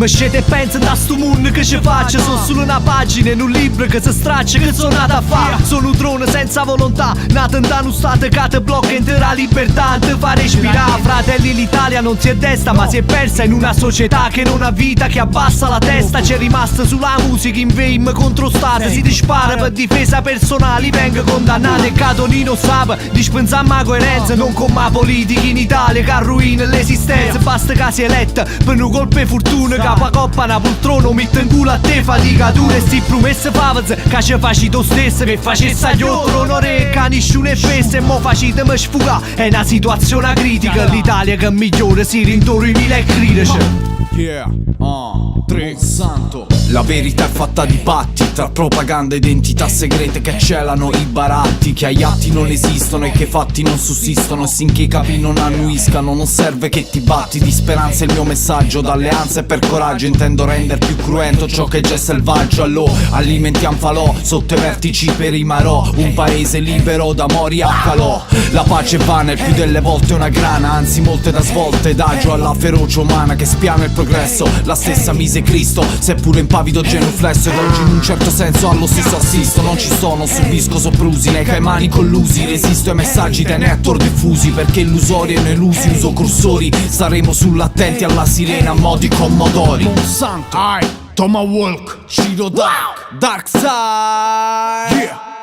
Ma scende e pensa da sto mondo che ci faccia. Sono solo una pagina in un libro che si straccia, che sono nato a fare. Sono un trono senza volontà, nato da uno stato che ti blocca intera libertà, ti fa respirare. Fratelli, l'Italia non si è desta ma si è persa in una società che non ha vita, che abbassa la testa. C'è rimasta sulla musica in fame contro Stato. Si dispara per difesa personale, venga condannato. E Catonino sa dispensare coerenza, non come la politica in Italia che arruina l'esistenza. Basta che si eletta per un colpo di fortuna, capa coppa una poltrona, mette in culo a te fatica. Tu resti promesse favole che ci faci tu stesso, che facesse agli altri onore che nessuno è fesso. E mo facite me sfuga, è una situazione critica. L'Italia che migliora si rintorna i mille critici. Yeah, Monsanto. La verità è fatta di patti tra propaganda e identità segrete che celano i baratti, che agli atti non esistono e che i fatti non sussistono. E sinché i capi non annuiscano non serve che ti batti. Di speranza è il mio messaggio, d'alleanza e per coraggio. Intendo rendere più cruento ciò che già è selvaggio. Allò alimentiam falò, sotto i vertici per i marò. Un paese libero da mori a calò. La pace è vana, il più delle volte è una grana, anzi molte da svolte d'agio alla ferocia umana che spiana il progresso. La stessa mise Cristo, seppure impavido genuflesso. Ed oggi in un certo senso allo stesso assisto. Non ci sono, subisco soprusi, nei caimani collusi. Resisto ai messaggi dai network diffusi, perché illusori e non elusi uso cursori. Staremo sull'attenti alla sirena a modi commodori. Monsanto, Tomahawk, Ciro Dark, Dark Side. yeah.